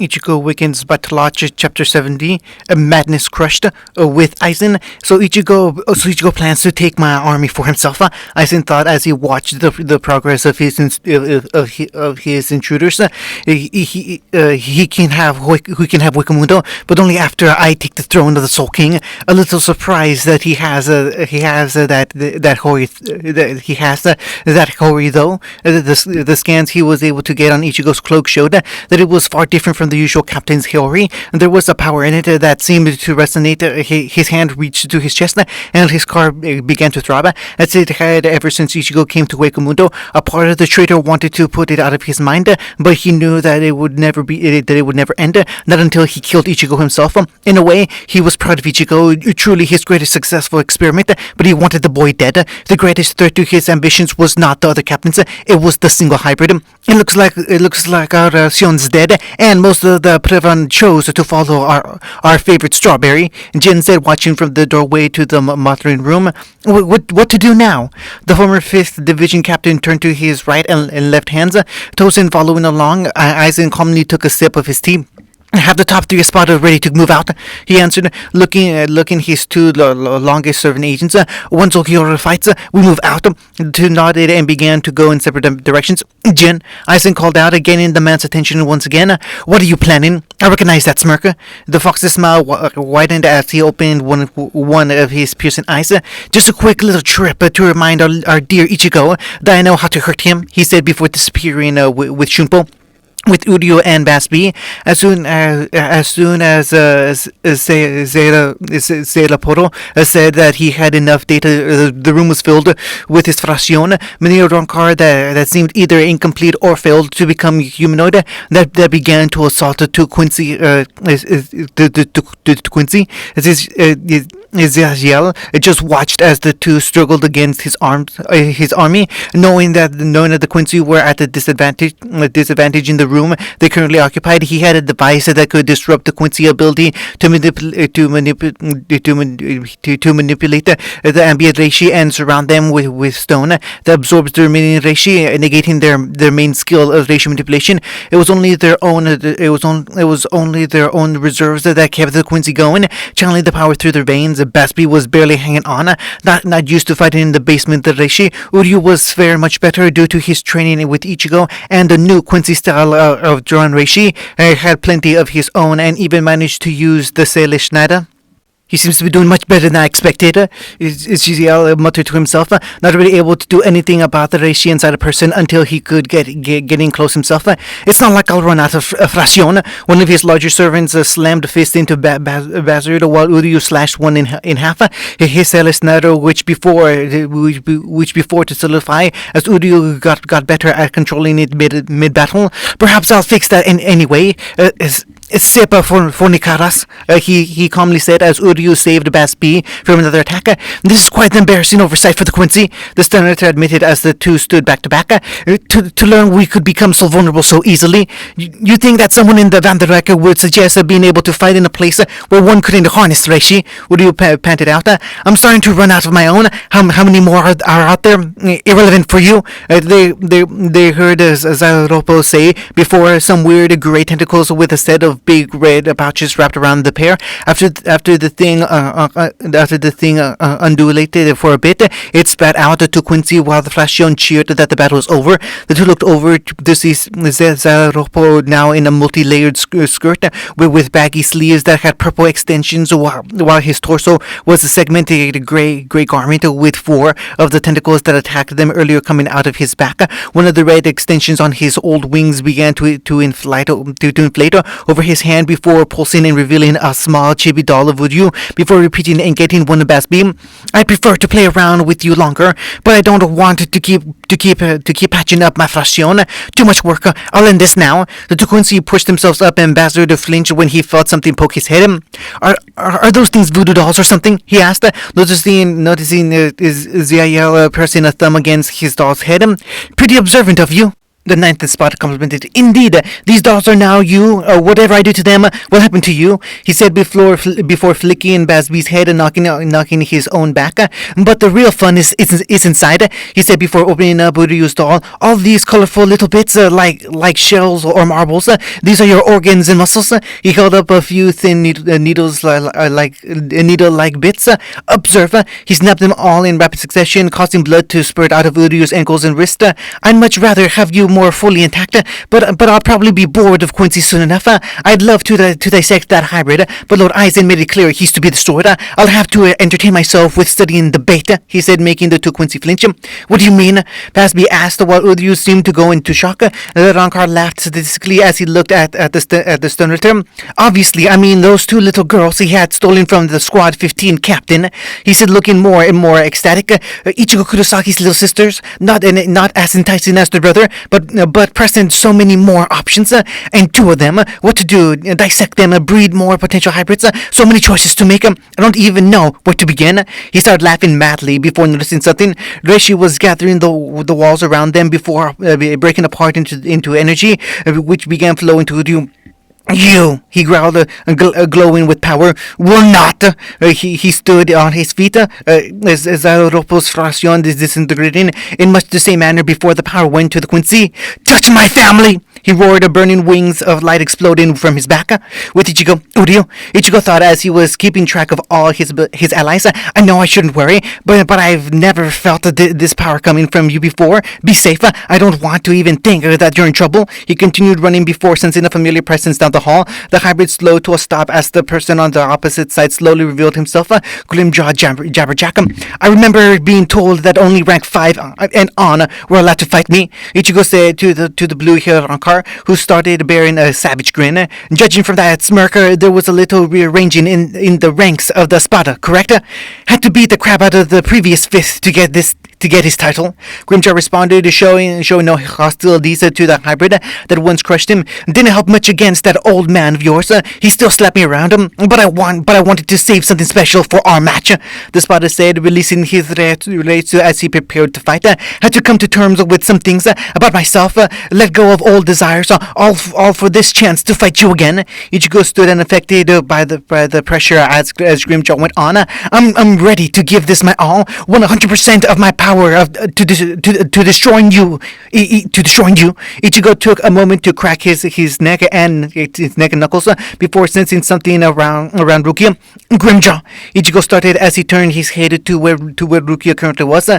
Ichigo awakens Battle Chapter 70, Madness Crushed, with Aizen. So Ichigo plans to take my army for himself. Aizen thought as he watched the progress of his intruders. He can have Wakamundo, but only after I take the throne of the Soul King. A little surprised that he has that Hori though. The scans he was able to get on Ichigo's cloak showed that it was far different from the usual captain's Hori. There was a power in it that seemed to resonate. His hand reached to his chest, and his car began to throb, as it had ever since Ichigo came to Wakamundo. A part of the traitor wanted to put it out of his mind, but he knew that it would never end. Not until he killed Ichigo himself. In a way, he was proud of Ichigo, truly his greatest successful experiment. But he wanted the boy dead. The greatest threat to his ambitions was not the other captains; it was the single hybrid. It looks like our Sion's dead, and most of the Prevan chose to follow our favorite Strawberry. Jin said, watching from the doorway to the mothering room. What to do now? The former 5th Division captain turned to his right and left hands. Tosin following along. Aizen calmly took a sip of his tea. Have the top 3 spotted ready to move out, he answered, looking his 2 longest serving agents. Once Okiura fights, we move out. To nodded and began to go in separate directions. Jin, Aizen called out, gaining the man's attention once again. What are you planning? I recognize that smirk. The fox's smile widened as he opened one of his piercing eyes. Just a quick little trip to remind our dear Ichigo that I know how to hurt him, he said before disappearing with Shunpo. With Uryu and Basbi, as soon as Poro said that he had enough data, the room was filled with his fraction. Many a Ronkar that seemed either incomplete or failed to become humanoid that began to assault to Quincy. Ezekiel just watched as the 2 struggled against his army, knowing that the Quincy were at a disadvantage in the room they currently occupied. He had a device that could disrupt the Quincy ability to manipulate the ambient reishi and surround them with stone that absorbs the remaining reishi, negating their main skill of reishi manipulation. It was only their own reserves that kept the Quincy going, channeling the power through their veins. Baspi was barely hanging on, not used to fighting in the basement of Reishi. Uryu was fared much better due to his training with Ichigo, and the new Quincy style of drawn Reishi had plenty of his own, and even managed to use the Seilish Nada. He seems to be doing much better than I expected, Shizuel muttered to himself, not really able to do anything about the Reishi inside a person until he could get in close himself. It's not like I'll run out of fraction. One of his larger servants slammed a fist into Bazard while Uryu slashed one in half. His Celeste Nado, which before to solidify, as Uryu got better at controlling it mid-battle. Perhaps I'll fix that anyway. Sepa for Nikaras, he calmly said as Uryu saved Baspi from another attack. This is quite an embarrassing oversight for the Quincy, the Senator admitted as the 2 stood back to back. To learn we could become so vulnerable so easily. You think that someone in the Vanderek would suggest being able to fight in a place where one couldn't harness Reishi? Uryu panted out. I'm starting to run out of my own. How many more are out there? Irrelevant for you. They heard Zaropo say before some weird gray tentacles with a set of big red pouches wrapped around the pair. After the thing undulated for a bit, it spat out to Quincy while the Flashion cheered that the battle was over. The 2 looked over to see Zaropo now in a multi-layered skirt with baggy sleeves that had purple extensions, while his torso was a segmented gray garment with 4 of the tentacles that attacked them earlier coming out of his back. One of the red extensions on his old wings began to inflate over his hand before pulsing and revealing a small chibi doll of Uryu before repeating and getting one of Basbi. I prefer to play around with you longer, but I don't want to keep patching up my fraction. Too much work. I'll end this now. The 2 Quincy pushed themselves up and Bazard flinched when he felt something poke his head. Are those things voodoo dolls or something? He asked, noticing Ziael pressing a thumb against his doll's head. Pretty observant of you. The ninth spot complimented. Indeed, these dolls are now you. Whatever I do to them will happen to you, he said before flicking Basby's head and knocking his own back. But the real fun is inside, he said before opening up Uryu's doll. All these colorful little bits, like shells or marbles, these are your organs and muscles. He held up a few thin needles like needle-like bits. Observe, he snapped them all in rapid succession, causing blood to spurt out of Uryu's ankles and wrists. I'd much rather have you more fully intact, but I'll probably be bored of Quincy soon enough. I'd love to dissect that hybrid, but Lord Eisen made it clear he's to be destroyed. I'll have to entertain myself with studying the beta, he said, making the two Quincy flinch. What do you mean? Basby asked while Uryu seemed to go into shock. Rankar laughed sadistically as he looked at the stoner. Obviously, I mean those two little girls he had stolen from the Squad 15 captain, he said, looking more and more ecstatic. Ichigo Kurosaki's little sisters, not as enticing as their brother, but present so many more options, and two of them, what to do, dissect them, breed more potential hybrids, so many choices to make. I don't even know where to begin. He started laughing madly before noticing something. Reishi was gathering the walls around them before breaking apart into energy, which began flowing to Ryu. You, he growled, glowing with power, will not. He stood on his feet as Ropo's frustration is disintegrating in much the same manner before the power went to the Quincy. Touch my family! He roared, burning wings of light exploding from his back. With Ichigo, Uryu, Ichigo thought as he was keeping track of all his allies. I know I shouldn't worry, but I've never felt this power coming from you before. Be safe. I don't want to even think that you're in trouble. He continued running before sensing a familiar presence down the hall. The hybrid slowed to a stop as the person on the opposite side slowly revealed himself. Grimjaw Jabberjack. I remember being told that only rank 5 and on were allowed to fight me, Ichigo said to the blue-haired Rankar, who started bearing a savage grin. Judging from that smirk, there was a little rearranging in the ranks of the Spada, correct? Had to beat the crap out of the previous 5th to get his title. Grimjaw responded, showing no hostilities to the hybrid that once crushed him. Didn't help much against that old man of yours. He still slapped me around him, but I wanted to save something special for our match, the Spada said, releasing his rates as he prepared to fight. Had to come to terms with some things about myself, let go of old desires, all for this chance to fight you again. Ichigo stood unaffected by the pressure as Grimjaw went on. I'm ready to give this my all, 100% of my power to destroying you. Ichigo took a moment to crack his neck and knuckles before sensing something around Rukia. Grimjaw, Ichigo started as he turned his head to where Rukia currently was.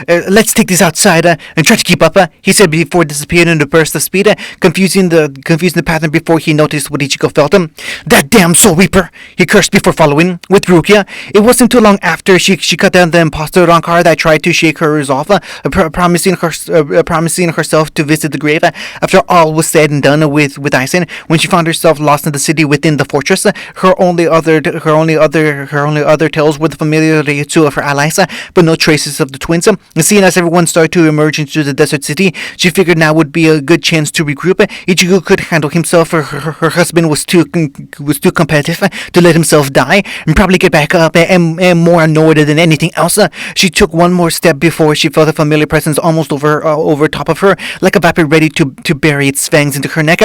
Let's take this outside and try to keep up, he said before disappearing in a burst of speed, confusing the pattern before he noticed what Ichigo felt. That damn Soul Reaper, he cursed before following with Rukia. It wasn't too long after she cut down the imposter Rankar that tried to shake her resolve, promising herself to visit the grave after all was said and done with Aizen. When she found herself lost in the city within the fortress, her only other tales were the familiar Reiatsu of her allies, but no traces of the twins. Seeing as everyone started to emerge into the desert city, she figured now would be a good chance to regroup. Ichigo could handle himself. Her husband was too competitive to let himself die, and probably get back up and more annoyed than anything else. She took one more step before she felt a familiar presence almost over top of her, like a viper ready to bury its fangs into her neck.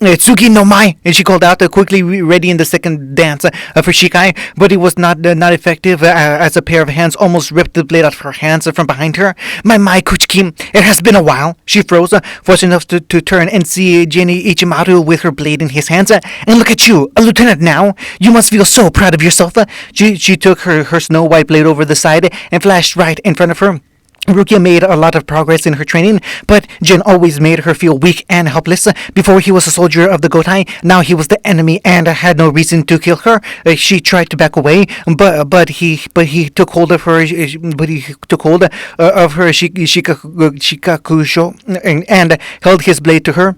Tsuki no Mai, and she called out, quickly readying the second dance of her Shikai, but it was not effective as a pair of hands almost ripped the blade out of her hands from behind her. My Kuchiki, it has been a while. She froze, forced enough to turn and see Jenny Ichimaru with her blade in his hands. And look at you, a lieutenant now. You must feel so proud of yourself. She took her snow white blade over the side and flashed right in front of her. Rukia made a lot of progress in her training, but Jin always made her feel weak and helpless. Before he was a soldier of the Gotai, now he was the enemy and had no reason to kill her. She tried to back away, but he took hold of her. Shikakusho and held his blade to her.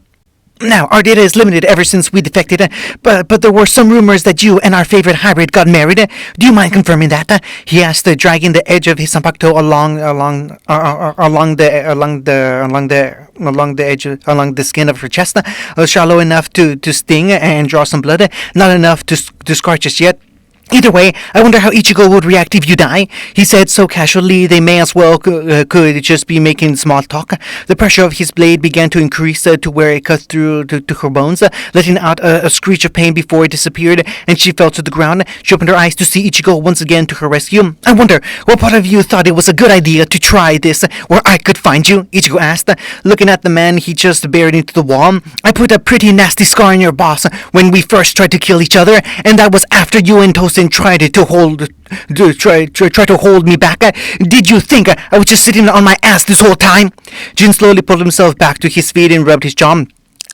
Now, our data is limited ever since we defected, but there were some rumors that you and our favorite hybrid got married. Do you mind confirming that? He asked, dragging the edge of his sanpakto along the skin of her chest, shallow enough to sting and draw some blood, not enough to scar just yet. Either way, I wonder how Ichigo would react if you die, he said so casually they may as well could just be making small talk. The pressure of his blade began to increase to where it cut through to her bones, letting out a screech of pain before it disappeared, and she fell to the ground. She opened her eyes to see Ichigo once again to her rescue. I wonder, what part of you thought it was a good idea to try this where I could find you? Ichigo asked, looking at the man he just buried into the wall. I put a pretty nasty scar on your boss when we first tried to kill each other, and that was after you and Tosin tried to try to hold me back. Did you think I was just sitting on my ass this whole time? Jin slowly pulled himself back to his feet and rubbed his jaw.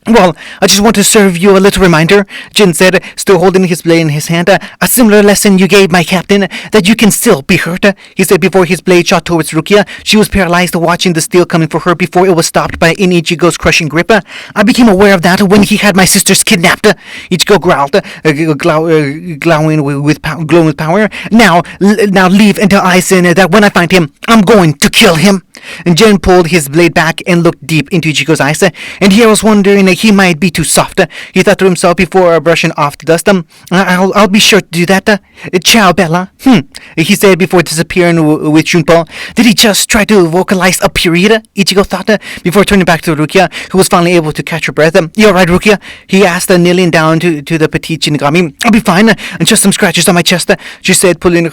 Well, I just want to serve you a little reminder, Jin said, still holding his blade in his hand. A similar lesson you gave my captain, that you can still be hurt, he said before his blade shot towards Rukia. She was paralyzed watching the steel coming for her before it was stopped by Ichigo's crushing grip. I became aware of that when he had my sisters kidnapped. Ichigo growled, glowing with power. Now leave until I say that when I find him, I'm going to kill him. And Jin pulled his blade back and looked deep into Ichigo's eyes, and he was wondering he might be too soft. He thought to himself before brushing off the dust. I'll be sure to do that. Ciao, Bella. He said before disappearing with Junpo. Did he just try to vocalize a period? Ichigo thought before turning back to Rukia, who was finally able to catch her breath. You alright, Rukia? He asked, kneeling down to the petite Shinigami. I'll be fine, and just some scratches on my chest, she said, pulling her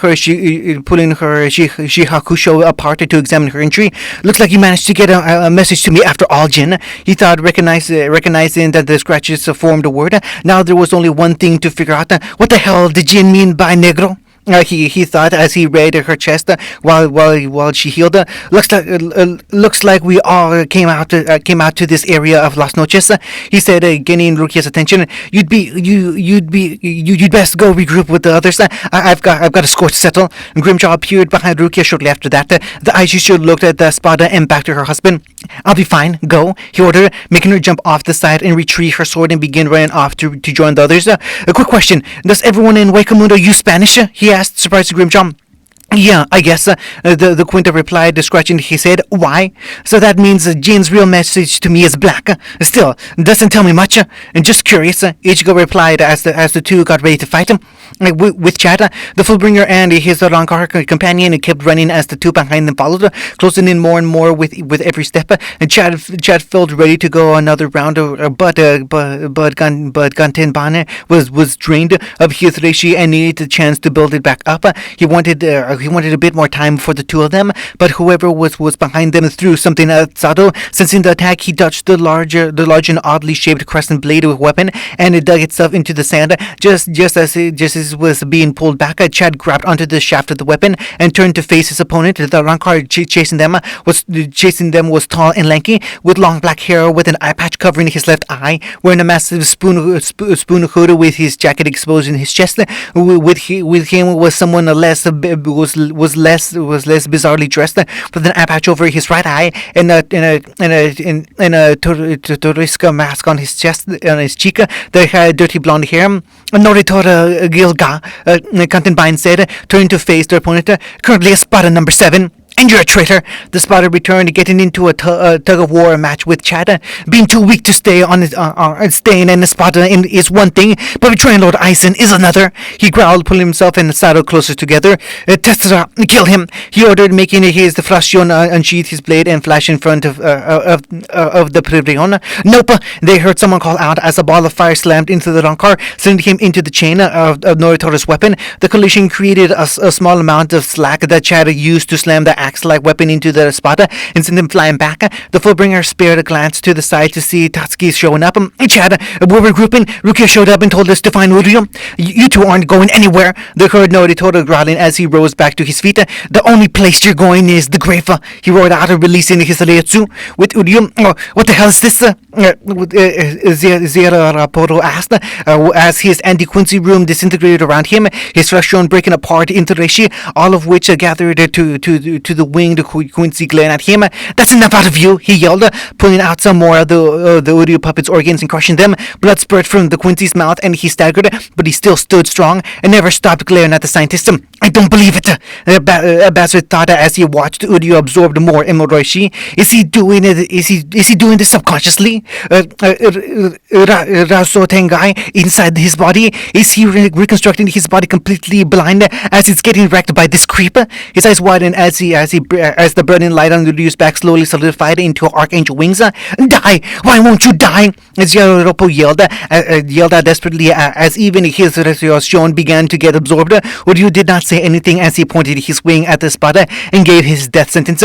Shihakusho apart to examine her injury. Looks like you managed to get a message to me after all, Jin. He thought, recognizing that the scratches formed a word. Now there was only one thing to figure out. What the hell did Jin mean by negro? He thought as he read her chest while she healed. Looks like we all came out to this area of Las Noches. He said, gaining Rukia's attention. You'd best go regroup with the others. I've got a score to settle. Grimjaw appeared behind Rukia shortly after that. The Aishishu looked at the Spada and back to her husband. I'll be fine. Go, he ordered, making her jump off the side and retrieve her sword and begin running off to join the others. A quick question: does everyone in Wakamundo use Spanish? He asked, surprised Grimjaw. Yeah, I guess, the Quinta replied, scratching his head. Why? So that means Jin's real message to me is black. Still, doesn't tell me much. And just curious, Ichigo replied as the two got ready to fight him. With Chad, the Fullbringer and his Rancor companion kept running as the two behind them followed, closing in more and more with every step. And Chad felt ready to go another round, but Gantenbane was drained of his Reishi and needed the chance to build it back up. He wanted a bit more time for the two of them, but whoever was behind them threw something at Sado. Sensing the attack, he dodged the large and oddly shaped crescent blade weapon, and it dug itself into the sand. Just as it was being pulled back, Chad grabbed onto the shaft of the weapon and turned to face his opponent. The Rancor chasing them was tall and lanky, with long black hair, with an eye patch covering his left eye, wearing a massive spoon hood with his jacket exposed in his chest. With him was someone less bizarrely dressed, with an eye patch over his right eye and a Toriska mask on his chest, on his cheek. They had dirty blonde hair. Noritora Gilga, Kantenbein said, turning to face their opponent. Currently a Spada number 7. And you're a traitor, the Spotter returned, getting into a tug-of-war match with Chad. Being too weak to stay staying in the Spada is one thing, but betraying Lord Aizen is another. He growled, pulling himself and Sado closer together. Tessera, kill him, he ordered, making his Flashion unsheath his blade and flash in front of the Prevrion. Nope, they heard someone call out as a ball of fire slammed into the Rancor, sending him into the chain of Noritora's weapon. The collision created a small amount of slack that Chad used to slam the axe-like weapon into the Spada and send him flying back. The Fullbringer spared a glance to the side to see Tatsuki showing up. Chad, we're regrouping. Rukia showed up and told us to find Uryu. You two aren't going anywhere. The herd Noritoto growling as he rose back to his feet. The only place you're going is the grave, he roared out, releasing his Reiatsu. With Uryu, what the hell is this? Zera Raporo asked, as his anti-Quincy room disintegrated around him, his restaurant breaking apart into Reishi, all of which gathered to the winged Quincy glaring at him. That's enough out of you, he yelled, pulling out some more of the Uryu puppet's organs and crushing them. Blood spurted from the Quincy's mouth and he staggered, but he still stood strong and never stopped glaring at the scientist. I don't believe it. Bassett thought as he watched Uryu absorb more Emoroishi. Is he doing it? Is he doing this subconsciously? Raso Tengai inside his body. Is he reconstructing his body completely blind as it's getting wrecked by this creep? His eyes widened as the burning light on Uryu's back slowly solidified into archangel wings. Die! Why won't you die? As Yaropo yelled out desperately as even his Resurrection began to get absorbed. Uryu did not say anything as he pointed his wing at the spot and gave his death sentence.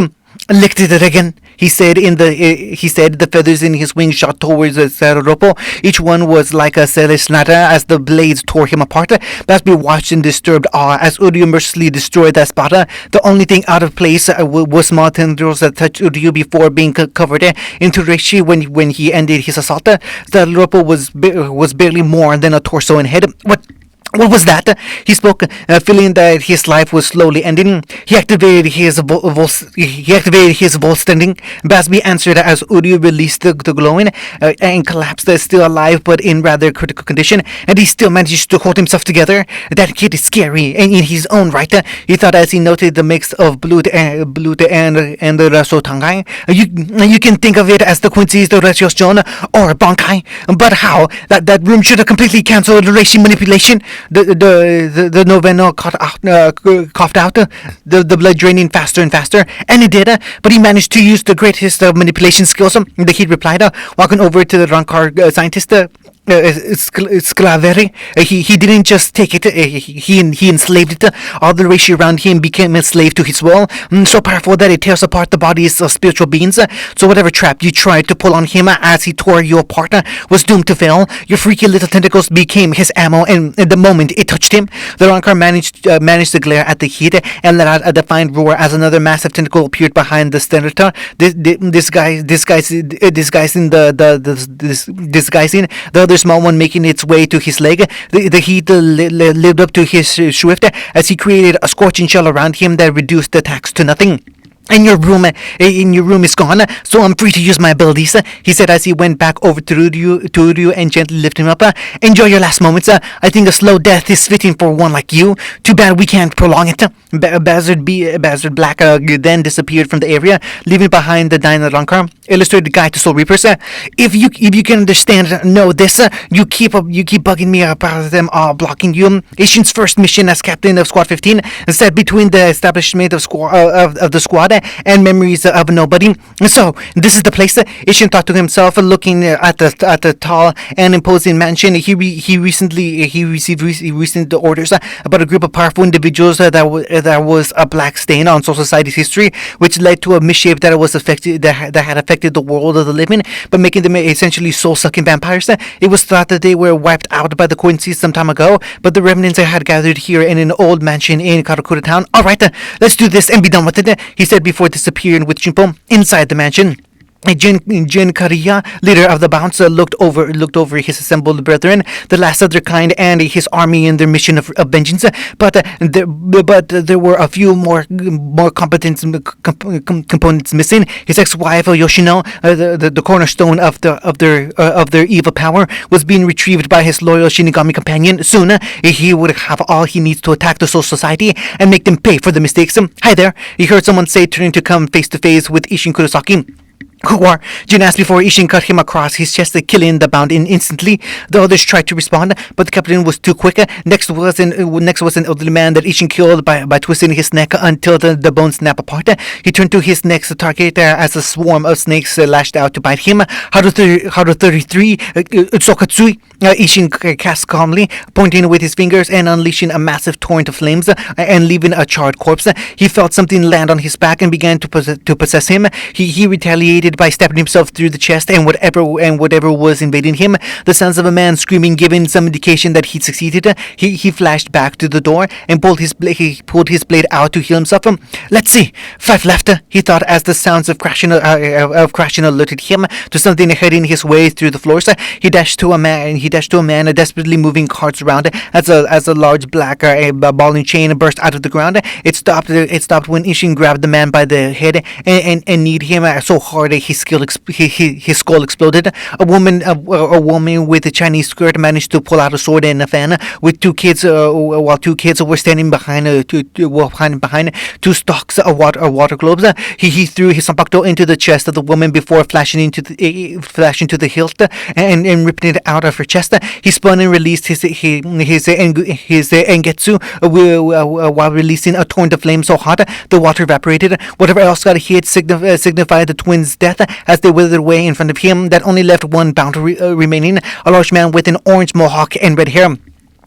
Licked it again, he said. The feathers in his wings shot towards Saruropo. Each one was like a celesnata as the blades tore him apart. Basby watched in disturbed awe as Uryu mercilessly destroyed that spot. The only thing out of place was small tendrils that touched Uryu before being covered into Reishi when he ended his assault. Saruropo was barely more than a torso and head. What was that? He spoke, feeling that his life was slowly ending. He activated his Volstending. Basby answered as Uryu released the glowing and collapsed, still alive but in rather critical condition. And he still managed to hold himself together. That kid is scary and in his own right. He thought as he noted the mix of blood and the Raso Tangai. You can think of it as the Quincy's, the Ratios or Bankai. But how? That room should have completely cancelled Reishi manipulation. The noveno coughed out, the blood draining faster and faster, and it did, but he managed to use the greatest of manipulation skills. The kid replied, walking over to the Rankar scientist. Sclaveri. He didn't just take it, he enslaved it. All the race around him became a slave to his will, so powerful that it tears apart the bodies of spiritual beings. So whatever trap you tried to pull on him as he tore you apart was doomed to fail. Your freaky little tentacles became his ammo, and the moment it touched him, the Rankar managed to glare at the heat and let out a defiant roar as another massive tentacle appeared behind the Stentor, disguising the other small one, making its way to his leg. The heat lived up to his swift as he created a scorching shell around him that reduced the attacks to nothing. And your room is gone, so I'm free to use my abilities, he said as he went back over to Uryu and gently lifted him up. Enjoy your last moments. I think a slow death is fitting for one like you. Too bad we can't prolong it. Bazard Black then disappeared from the area, leaving behind the Dino Rankar. Illustrated Guide to Soul Reapers. If you can understand, know this. You keep bugging me about them all blocking you. Ishin's first mission as captain of Squad 15 set between the establishment of the squad and memories of nobody. So this is the place. Ishin thought to himself, looking at the tall and imposing mansion. He received recent orders about a group of powerful individuals that was a black stain on Soul Society's history, which led to a misshape that had affected the world of the living, but making them essentially soul-sucking vampires. It was thought that they were wiped out by the Quincy's some time ago, but the remnants had gathered here in an old mansion in Karakura town. All right, let's do this and be done with it, he said before disappearing with Jinpo inside the mansion. Jin Kariya, leader of the Bounce, looked over his assembled brethren, the last of their kind, and his army in their mission of vengeance. But there were a few more components missing. His ex-wife Yoshino, the cornerstone of their evil power, was being retrieved by his loyal Shinigami companion. Soon he would have all he needs to attack the Soul Society and make them pay for the mistakes. Hi there, he heard someone say, turning to come face to face with Ishin Kurosaki. Who are? Jin asked before Ishin cut him across his chest, killing the bound instantly. The others tried to respond, but the captain was too quick. Next was an elderly man that Ishin killed by twisting his neck until the bones snapped apart. He turned to his next target as a swarm of snakes lashed out to bite him. Haru 33, Utsokatsui, Ishin cast calmly, pointing with his fingers and unleashing a massive torrent of flames and leaving a charred corpse. He felt something land on his back and began to possess him. He retaliated by stabbing himself through the chest and whatever was invading him. The sounds of a man screaming giving some indication that he'd succeeded. He flashed back to the door and pulled his blade out to heal himself. Let's see, 5 left, he thought as the sounds of crashing alerted him to something heading his way through the floors. He dashed to a man desperately moving carts around as a large black ball and chain burst out of the ground. It stopped when Ishin grabbed the man by the head and kneed him so hard his skull exploded. A woman with a Chinese skirt managed to pull out a sword and a fan. With two kids, while two kids were standing behind two stalks of water globes. He threw his zanpakuto into the chest of the woman before flashing to the hilt and ripping it out of her chest. He spun and released his engetsu while releasing a torrent of flame so hot the water evaporated. Whatever else got hit signified the twins' death as they withered away in front of him. That only left one bounty remaining, a large man with an orange mohawk and red hair.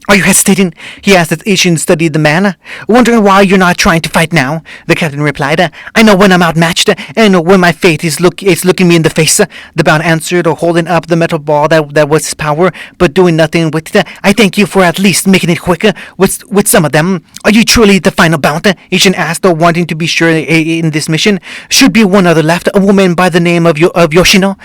"Are you hesitating?" he asked as Ishin studied the man. "Wondering why you're not trying to fight now?" the captain replied. "I know when I'm outmatched, and when my fate is looking me in the face," the bound answered, holding up the metal ball that was his power, but doing nothing with it. "I thank you for at least making it quick with some of them." "Are you truly the final bound?" Ishin asked, wanting to be sure in this mission. "Should be one other left, a woman by the name of Yoshino,"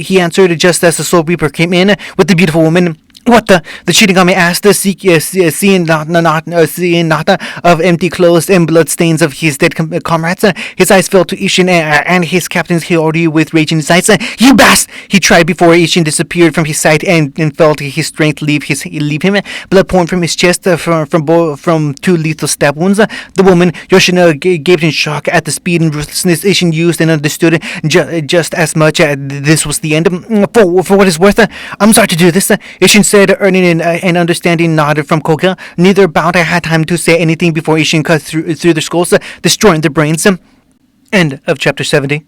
he answered just as the Soul Reaper came in with the beautiful woman. "What the Shinigami asked, seeing Nata of empty clothes and blood stains of his dead comrades. His eyes fell to Ishin and his captain's Hiyori with rage in his eyes. "You bastard!" he tried before Ishin disappeared from his sight and felt his strength leave him. Blood pouring from his chest from two lethal stab wounds. The woman, Yoshino, gave in shock at the speed and ruthlessness Ishin used and understood just as much. This was the end. For what it's worth, I'm sorry to do this," Ishin said, earning an understanding nod from Koga. Neither bound had time to say anything before Ishin cut through their skulls, destroying their brains. End of chapter 70.